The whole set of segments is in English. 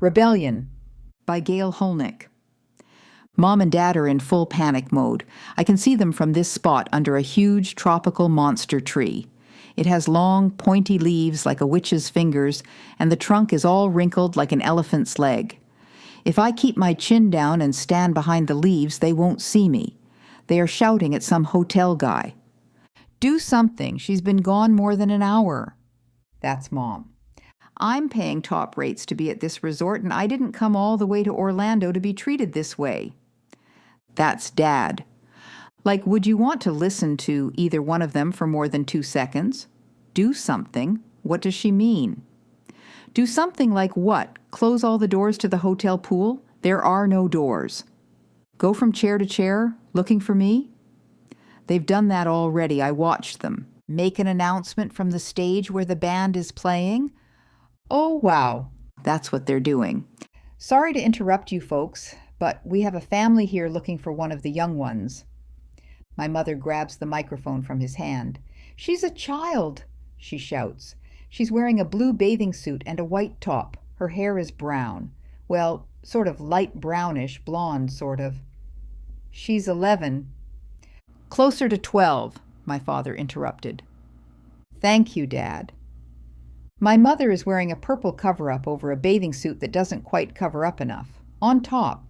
Rebellion by Gail Holnick. Mom and Dad are in full panic mode. I can see them from this spot under a huge tropical monster tree. It has long, pointy leaves like a witch's fingers, and the trunk is all wrinkled like an elephant's leg. If I keep my chin down and stand behind the leaves, they won't see me. They are shouting at some hotel guy. "Do something, she's been gone more than an hour." That's Mom. "I'm paying top rates to be at this resort, and I didn't come all the way to Orlando to be treated this way." That's Dad. Like, would you want to listen to either one of them for more than 2 seconds? Do something. What does she mean? Do something like what? Close all the doors to the hotel pool? There are no doors. Go from chair to chair, looking for me? They've done that already. I watched them. Make an announcement from the stage where the band is playing? Oh, wow. That's what they're doing. Sorry to interrupt you folks, but we have a family here looking for one of the young ones. My mother grabs the microphone from his hand. "She's a child," she shouts. She's wearing a blue bathing suit and a white top. Her hair is brown. Well, sort of light brownish, blonde, sort of. "She's 11. "Closer to 12, my father interrupted. "Thank you, Dad." My mother is wearing a purple cover-up over a bathing suit that doesn't quite cover up enough. On top.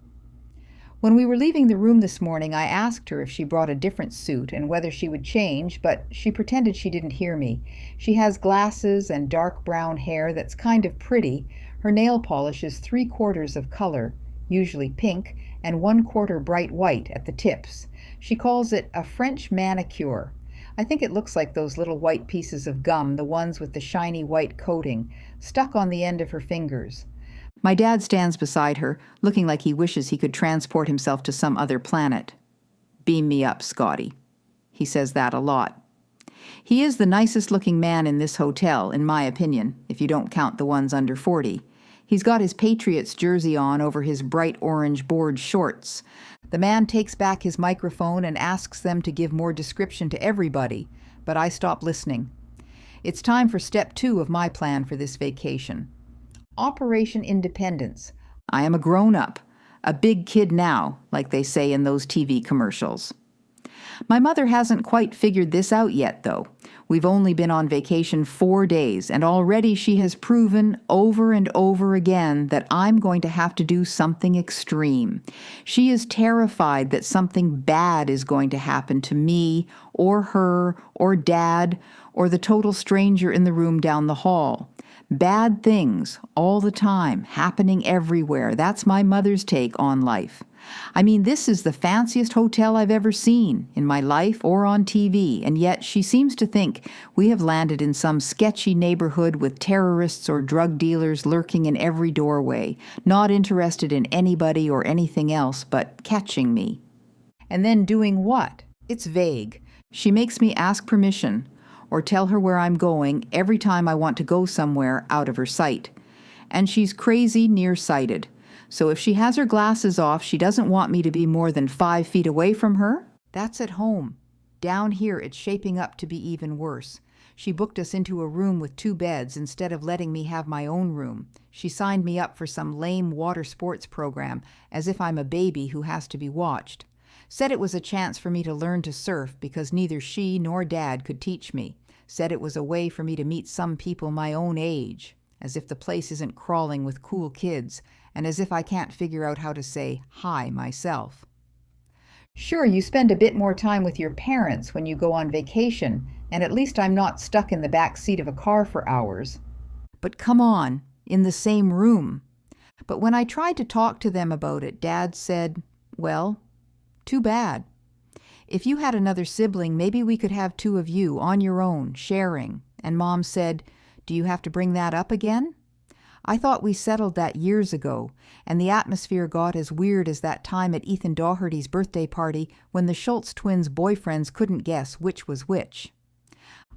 When we were leaving the room this morning, I asked her if she brought a different suit and whether she would change, but she pretended she didn't hear me. She has glasses and dark brown hair that's kind of pretty. Her nail polish is 3/4 of color, usually pink, and 1/4 bright white at the tips. She calls it a French manicure. I think it looks like those little white pieces of gum, the ones with the shiny white coating, stuck on the end of her fingers. My dad stands beside her, looking like he wishes he could transport himself to some other planet. "Beam me up, Scotty." He says that a lot. He is the nicest looking man in this hotel, in my opinion, if you don't count the ones under 40. He's got his Patriots jersey on over his bright orange board shorts. The man takes back his microphone and asks them to give more description to everybody, but I stop listening. It's time for step 2 of my plan for this vacation. Operation Independence. I am a grown-up, a big kid now, like they say in those TV commercials. My mother hasn't quite figured this out yet, though. We've only been on vacation 4 days, and already she has proven over and over again that I'm going to have to do something extreme. She is terrified that something bad is going to happen to me, or her, or Dad, or the total stranger in the room down the hall. Bad things, all the time, happening everywhere. That's my mother's take on life. I mean, this is the fanciest hotel I've ever seen in my life or on TV, and yet she seems to think we have landed in some sketchy neighborhood with terrorists or drug dealers lurking in every doorway, not interested in anybody or anything else but catching me. And then doing what? It's vague. She makes me ask permission or tell her where I'm going every time I want to go somewhere out of her sight. And she's crazy nearsighted. So if she has her glasses off, she doesn't want me to be more than 5 feet away from her? That's at home. Down here, it's shaping up to be even worse. She booked us into a room with 2 beds instead of letting me have my own room. She signed me up for some lame water sports program, as if I'm a baby who has to be watched. Said it was a chance for me to learn to surf because neither she nor Dad could teach me. Said it was a way for me to meet some people my own age, as if the place isn't crawling with cool kids, and as if I can't figure out how to say hi myself. Sure, you spend a bit more time with your parents when you go on vacation, and at least I'm not stuck in the back seat of a car for hours. But come on, in the same room. But when I tried to talk to them about it, Dad said, well, too bad. If you had another sibling, maybe we could have 2 of you on your own, sharing. And Mom said, do you have to bring that up again? I thought we settled that years ago, and the atmosphere got as weird as that time at Ethan Doherty's birthday party when the Schultz twins' boyfriends couldn't guess which was which.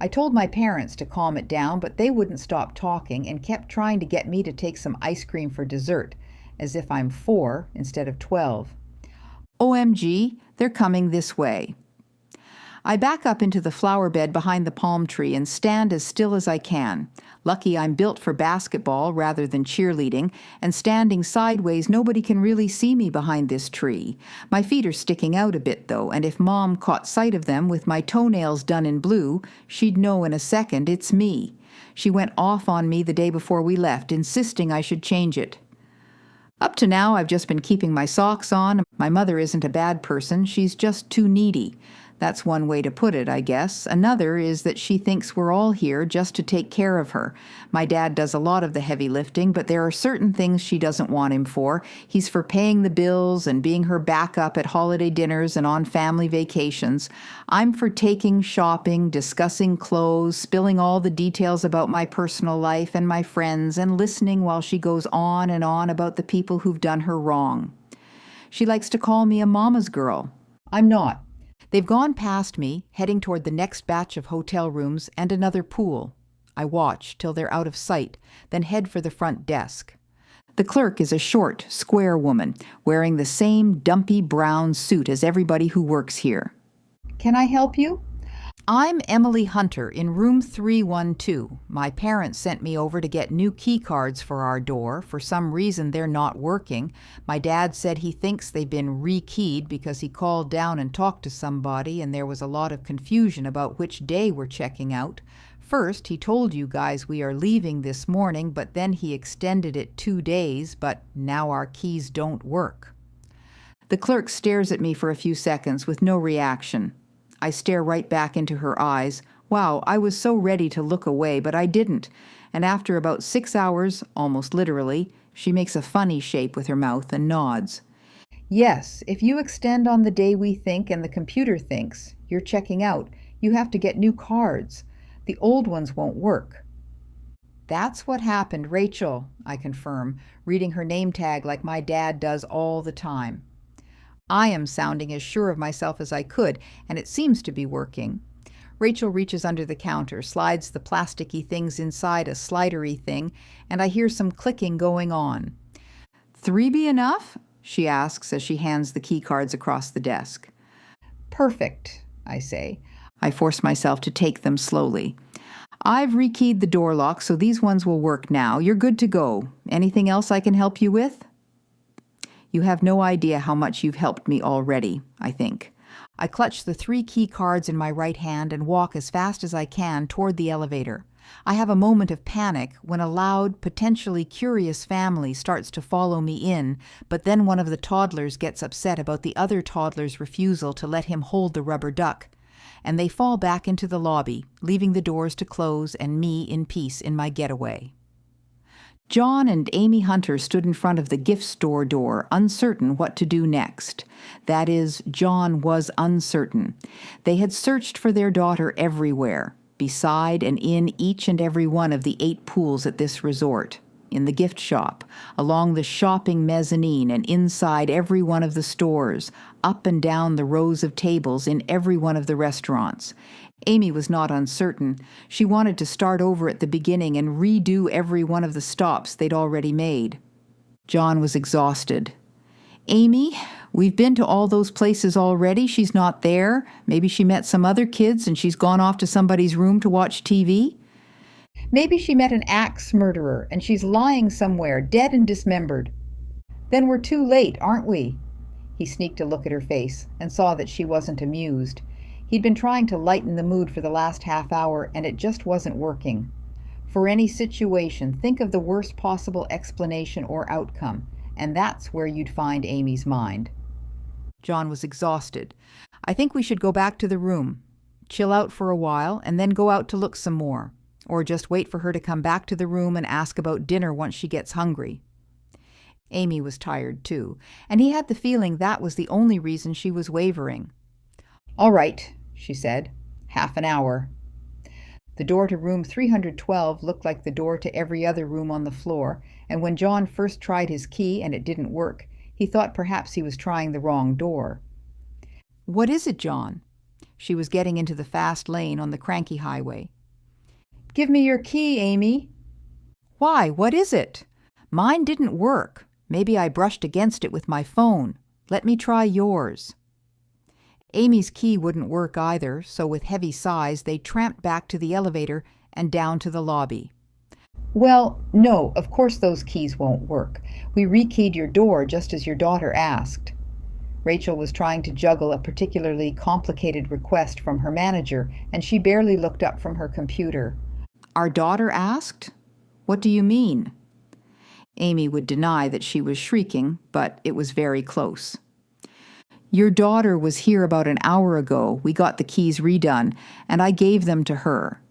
I told my parents to calm it down, but they wouldn't stop talking and kept trying to get me to take some ice cream for dessert, as if I'm 4 instead of 12. OMG, they're coming this way. I back up into the flower bed behind the palm tree and stand as still as I can. Lucky I'm built for basketball rather than cheerleading, and standing sideways nobody can really see me behind this tree. My feet are sticking out a bit though, and if Mom caught sight of them with my toenails done in blue, she'd know in a second it's me. She went off on me the day before we left, insisting I should change it. Up to now, I've just been keeping my socks on. My mother isn't a bad person, she's just too needy. That's one way to put it, I guess. Another is that she thinks we're all here just to take care of her. My dad does a lot of the heavy lifting, but there are certain things she doesn't want him for. He's for paying the bills and being her backup at holiday dinners and on family vacations. I'm for taking shopping, discussing clothes, spilling all the details about my personal life and my friends, and listening while she goes on and on about the people who've done her wrong. She likes to call me a mama's girl. I'm not. They've gone past me, heading toward the next batch of hotel rooms and another pool. I watch till they're out of sight, then head for the front desk. The clerk is a short, square woman, wearing the same dumpy brown suit as everybody who works here. Can I help you? I'm Emily Hunter in room 312. My parents sent me over to get new key cards for our door. For some reason, they're not working. My dad said he thinks they've been rekeyed because he called down and talked to somebody, and there was a lot of confusion about which day we're checking out. First, he told you guys we are leaving this morning, but then he extended it 2 days, but now our keys don't work. The clerk stares at me for a few seconds with no reaction. I stare right back into her eyes. Wow, I was so ready to look away, but I didn't. And after about 6 hours, almost literally, she makes a funny shape with her mouth and nods. Yes, if you extend on the day we think and the computer thinks you're checking out, you have to get new cards. The old ones won't work. That's what happened, Rachel, I confirm, reading her name tag like my dad does all the time. I am sounding as sure of myself as I could, and it seems to be working. Rachel reaches under the counter, slides the plasticky things inside a slidery thing, and I hear some clicking going on. 3 be enough? She asks as she hands the key cards across the desk. Perfect, I say. I force myself to take them slowly. I've rekeyed the door lock, so these ones will work now. You're good to go. Anything else I can help you with? You have no idea how much you've helped me already, I think. I clutch the 3 key cards in my right hand and walk as fast as I can toward the elevator. I have a moment of panic when a loud, potentially curious family starts to follow me in, but then one of the toddlers gets upset about the other toddler's refusal to let him hold the rubber duck, and they fall back into the lobby, leaving the doors to close and me in peace in my getaway. John and Amy Hunter stood in front of the gift store door, uncertain what to do next. That is, John was uncertain. They had searched for their daughter everywhere, beside and in each and every one of the 8 pools at this resort, in the gift shop, along the shopping mezzanine and inside every one of the stores, up and down the rows of tables in every one of the restaurants. Amy was not uncertain. She wanted to start over at the beginning and redo every one of the stops they'd already made. John was exhausted. Amy, we've been to all those places already. She's not there. Maybe she met some other kids and she's gone off to somebody's room to watch TV. Maybe she met an axe murderer and she's lying somewhere, dead and dismembered. Then we're too late, aren't we? He sneaked a look at her face and saw that she wasn't amused. He'd been trying to lighten the mood for the last half hour, and it just wasn't working. For any situation, think of the worst possible explanation or outcome, and that's where you'd find Amy's mind. John was exhausted. I think we should go back to the room, chill out for a while, and then go out to look some more, or just wait for her to come back to the room and ask about dinner once she gets hungry. Amy was tired too, and he had the feeling that was the only reason she was wavering. All right, she said. Half an hour. The door to room 312 looked like the door to every other room on the floor, and when John first tried his key and it didn't work, he thought perhaps he was trying the wrong door. What is it, John? She was getting into the fast lane on the cranky highway. Give me your key, Amy. Why, what is it? Mine didn't work. Maybe I brushed against it with my phone. Let me try yours. Amy's key wouldn't work either, so with heavy sighs, they tramped back to the elevator and down to the lobby. Well, no, of course those keys won't work. We rekeyed your door just as your daughter asked. Rachel was trying to juggle a particularly complicated request from her manager, and she barely looked up from her computer. Our daughter asked? What do you mean? Amy would deny that she was shrieking, but it was very close. Your daughter was here about an hour ago. We got the keys redone, and I gave them to her.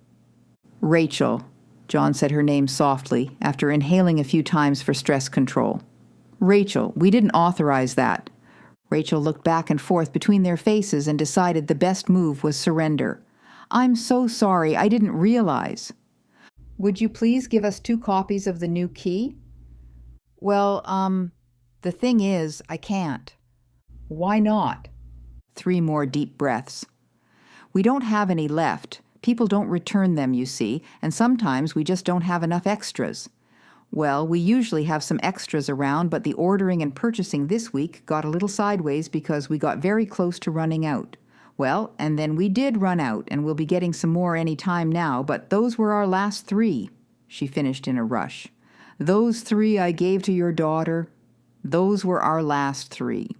Rachel, John said her name softly, after inhaling a few times for stress control. Rachel, we didn't authorize that. Rachel looked back and forth between their faces and decided the best move was surrender. I'm so sorry, I didn't realize. Would you please give us 2 copies of the new key? Well, the thing is, I can't. Why not? 3 more deep breaths. We don't have any left. People don't return them, you see, and sometimes we just don't have enough extras. Well, we usually have some extras around, but the ordering and purchasing this week got a little sideways because we got very close to running out. Well, and then we did run out, and we'll be getting some more any time now, but those were our last 3, she finished in a rush. Those 3 I gave to your daughter, those were our last 3.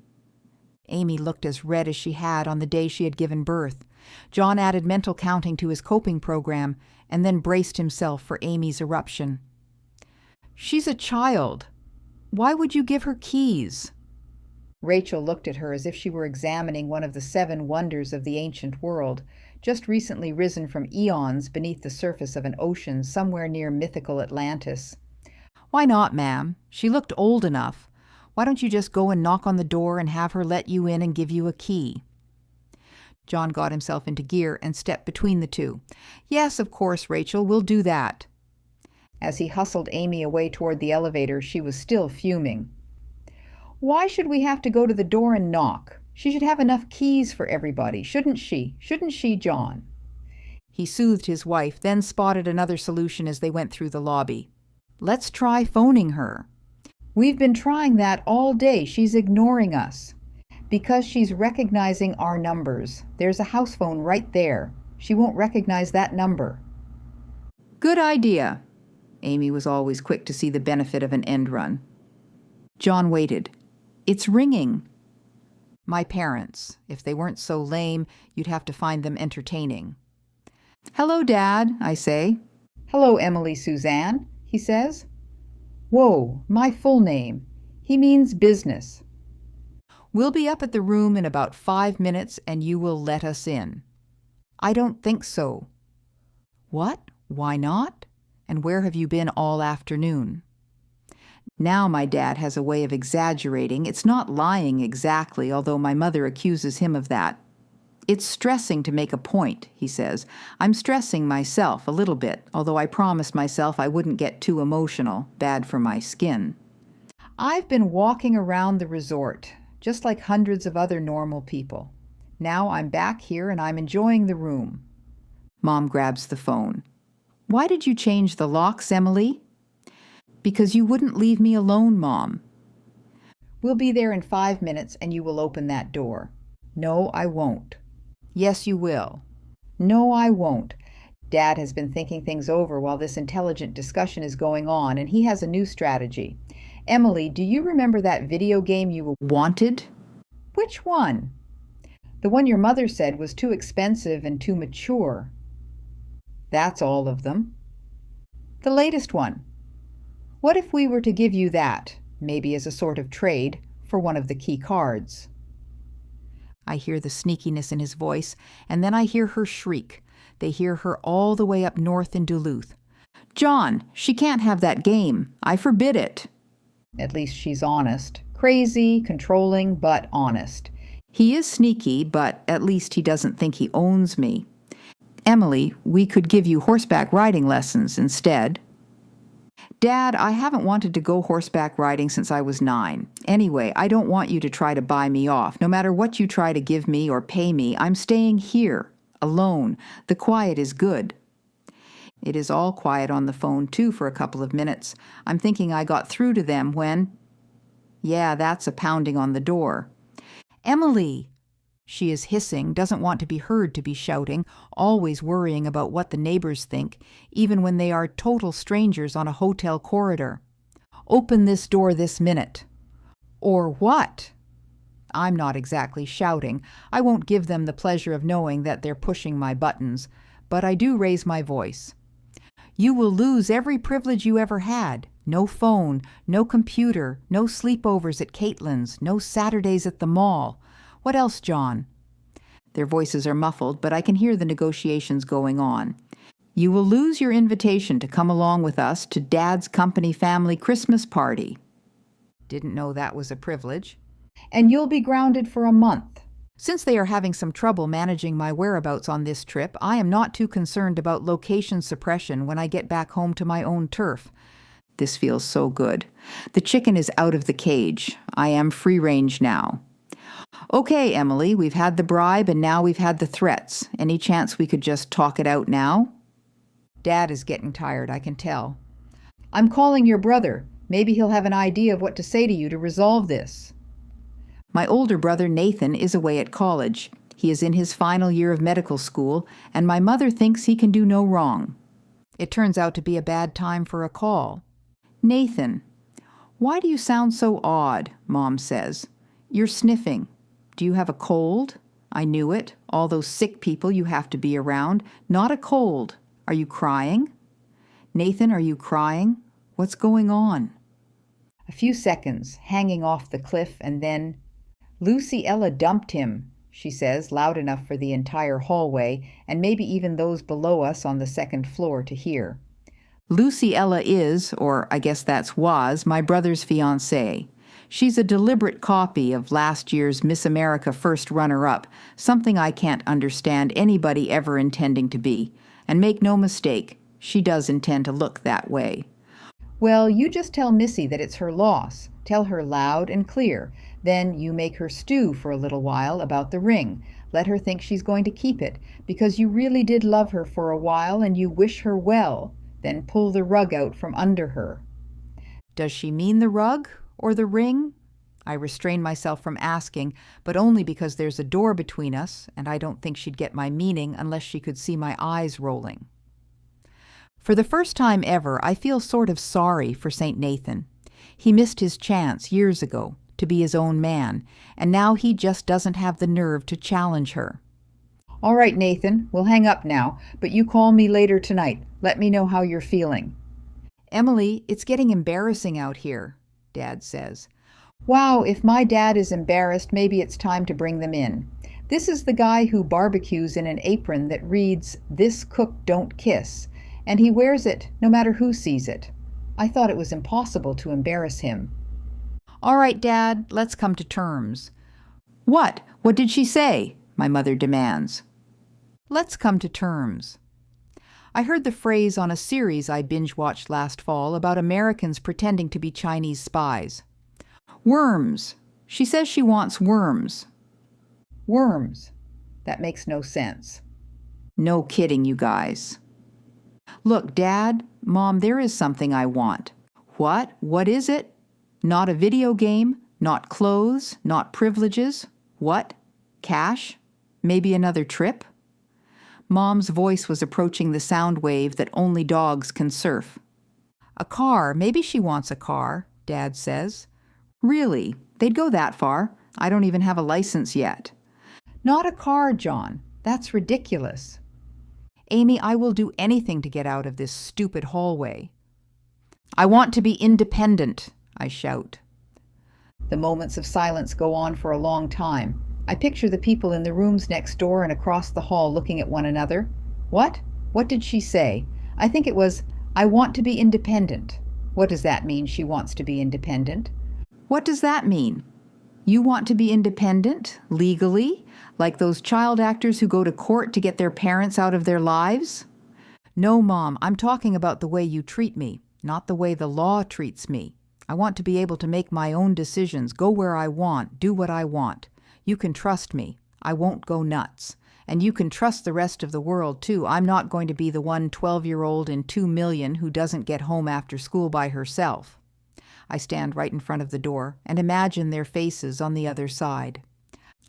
Amy looked as red as she had on the day she had given birth. John added mental counting to his coping program and then braced himself for Amy's eruption. She's a child. Why would you give her keys? Rachel looked at her as if she were examining one of the 7 wonders of the ancient world, just recently risen from eons beneath the surface of an ocean somewhere near mythical Atlantis. Why not, ma'am? She looked old enough. Why don't you just go and knock on the door and have her let you in and give you a key? John got himself into gear and stepped between the 2. Yes, of course, Rachel, we'll do that. As he hustled Amy away toward the elevator, she was still fuming. Why should we have to go to the door and knock? She should have enough keys for everybody, shouldn't she? Shouldn't she, John? He soothed his wife, then spotted another solution as they went through the lobby. Let's try phoning her. We've been trying that all day. She's ignoring us. Because she's recognizing our numbers. There's a house phone right there. She won't recognize that number. Good idea. Amy was always quick to see the benefit of an end run. John waited. It's ringing. My parents. If they weren't so lame, you'd have to find them entertaining. Hello, Dad, I say. Hello, Emily Suzanne, he says. Whoa, my full name. He means business. We'll be up at the room in about 5 minutes and you will let us in. I don't think so. What? Why not? And where have you been all afternoon? Now my dad has a way of exaggerating. It's not lying exactly, although my mother accuses him of that. It's stressing to make a point, he says. I'm stressing myself a little bit, although I promised myself I wouldn't get too emotional, bad for my skin. I've been walking around the resort, just like hundreds of other normal people. Now I'm back here and I'm enjoying the room. Mom grabs the phone. Why did you change the locks, Emily? Because you wouldn't leave me alone, Mom. We'll be there in 5 minutes and you will open that door. No, I won't. Yes, you will. No, I won't. Dad has been thinking things over while this intelligent discussion is going on, and he has a new strategy. Emily, do you remember that video game you wanted? Which one? The one your mother said was too expensive and too mature. That's all of them. The latest one. What if we were to give you that, maybe as a sort of trade, for one of the key cards? I hear the sneakiness in his voice, and then I hear her shriek. They hear her all the way up north in Duluth. John, she can't have that game. I forbid it. At least she's honest. Crazy, controlling, but honest. He is sneaky, but at least he doesn't think he owns me. Emily, we could give you horseback riding lessons instead. Dad, I haven't wanted to go horseback riding since I was 9. Anyway, I don't want you to try to buy me off. No matter what you try to give me or pay me, I'm staying here, alone. The quiet is good. It is all quiet on the phone, too, for a couple of minutes. I'm thinking I got through to them when... Yeah, that's a pounding on the door. Emily! She is hissing, doesn't want to be heard to be shouting, always worrying about what the neighbors think, even when they are total strangers on a hotel corridor. Open this door this minute. Or what? I'm not exactly shouting. I won't give them the pleasure of knowing that they're pushing my buttons, but I do raise my voice. You will lose every privilege you ever had. No phone, no computer, no sleepovers at Caitlin's, no Saturdays at the mall. What else, John? Their voices are muffled, but I can hear the negotiations going on. You will lose your invitation to come along with us to Dad's company family Christmas party. Didn't know that was a privilege. And you'll be grounded for a month. Since they are having some trouble managing my whereabouts on this trip, I am not too concerned about location suppression when I get back home to my own turf. This feels so good. The chicken is out of the cage. I am free range now. Okay, Emily, we've had the bribe and now we've had the threats. Any chance we could just talk it out now? Dad is getting tired, I can tell. I'm calling your brother. Maybe he'll have an idea of what to say to you to resolve this. My older brother Nathan is away at college. He is in his final year of medical school, and my mother thinks he can do no wrong. It turns out to be a bad time for a call. Nathan, why do you sound so odd? Mom says. You're sniffing. Do you have a cold? I knew it. All those sick people you have to be around. Not a cold. Are you crying? Nathan, are you crying? What's going on? A few seconds, hanging off the cliff, and then, Lucy Ella dumped him, she says, loud enough for the entire hallway, and maybe even those below us on the second floor to hear. Lucy Ella is, or I guess that's was, my brother's fiancée. She's a deliberate copy of last year's Miss America first runner-up, something I can't understand anybody ever intending to be. And make no mistake, she does intend to look that way. Well, you just tell Missy that it's her loss. Tell her loud and clear. Then you make her stew for a little while about the ring. Let her think she's going to keep it, because you really did love her for a while and you wish her well. Then pull the rug out from under her. Does she mean the rug or the ring? I restrain myself from asking, but only because there's a door between us, and I don't think she'd get my meaning unless she could see my eyes rolling. For the first time ever, I feel sort of sorry for St. Nathan. He missed his chance years ago to be his own man, and now he just doesn't have the nerve to challenge her. All right, Nathan, we'll hang up now, but you call me later tonight. Let me know how you're feeling. Emily, it's getting embarrassing out here, Dad says. Wow, if my dad is embarrassed, maybe it's time to bring them in. This is the guy who barbecues in an apron that reads, "This cook don't kiss," and he wears it no matter who sees it. I thought it was impossible to embarrass him. All right, Dad, let's come to terms. What? What did she say? My mother demands. Let's come to terms. I heard the phrase on a series I binge-watched last fall about Americans pretending to be Chinese spies. Worms. She says she wants worms. Worms. That makes no sense. No kidding, you guys. Look, Dad, Mom, there is something I want. What? What is it? Not a video game, not clothes, not privileges. What? Cash? Maybe another trip? Mom's voice was approaching the sound wave that only dogs can surf. A car. Maybe she wants a car, Dad says. Really? They'd go that far? I don't even have a license yet. Not a car, John. That's ridiculous. Amy, I will do anything to get out of this stupid hallway. I want to be independent, I shout. The moments of silence go on for a long time. I picture the people in the rooms next door and across the hall looking at one another. What? What did she say? I think it was, "I want to be independent." What does that mean, she wants to be independent? What does that mean? You want to be independent, legally, like those child actors who go to court to get their parents out of their lives? No, Mom, I'm talking about the way you treat me, not the way the law treats me. I want to be able to make my own decisions, go where I want, do what I want. You can trust me. I won't go nuts. And you can trust the rest of the world, too. I'm not going to be the one 12-year-old in 2 million who doesn't get home after school by herself. I stand right in front of the door and imagine their faces on the other side.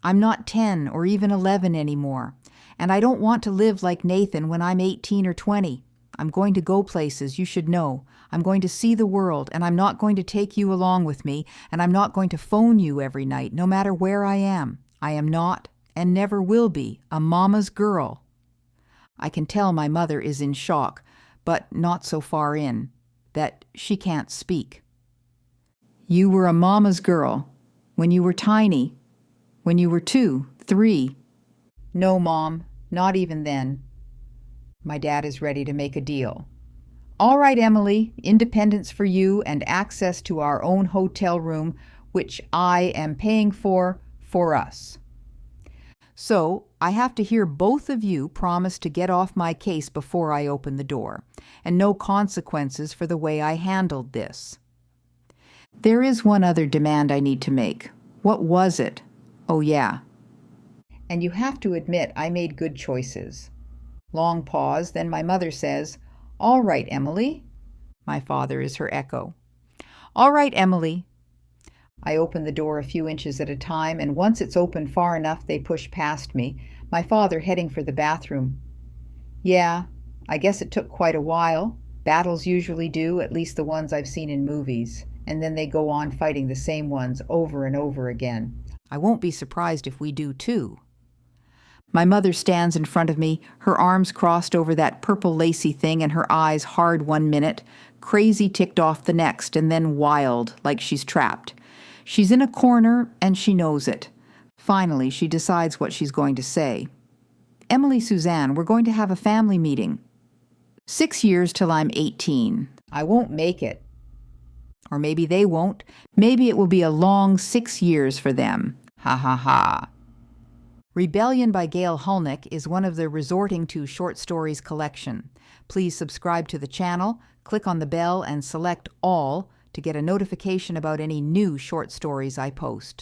I'm not 10 or even 11 anymore, and I don't want to live like Nathan when I'm 18 or 20. I'm going to go places, you should know. I'm going to see the world, and I'm not going to take you along with me, and I'm not going to phone you every night, no matter where I am. I am not, and never will be, a mama's girl. I can tell my mother is in shock, but not so far in, that she can't speak. You were a mama's girl when you were tiny, when you were 2, 3. No, Mom, not even then. My dad is ready to make a deal. All right, Emily, independence for you and access to our own hotel room, which I am paying for us. So I have to hear both of you promise to get off my case before I open the door, and no consequences for the way I handled this. There is one other demand I need to make. What was it? Oh, yeah. And you have to admit I made good choices. Long pause, then my mother says, "All right, Emily." My father is her echo. All right, Emily. I open the door a few inches at a time, and once it's open far enough, they push past me, my father heading for the bathroom. Yeah, I guess it took quite a while. Battles usually do, at least the ones I've seen in movies, and then they go on fighting the same ones over and over again. I won't be surprised if we do too. My mother stands in front of me, her arms crossed over that purple lacy thing and her eyes hard 1 minute, crazy ticked off the next, and then wild, like she's trapped. She's in a corner, and she knows it. Finally, she decides what she's going to say. Emily Suzanne, we're going to have a family meeting. 6 years till I'm 18. I won't make it. Or maybe they won't. Maybe it will be a long 6 years for them. Ha ha ha. Rebellion by Gail Hulnick is one of the Resorting to Short Stories collection. Please subscribe to the channel, click on the bell, and select All to get a notification about any new short stories I post.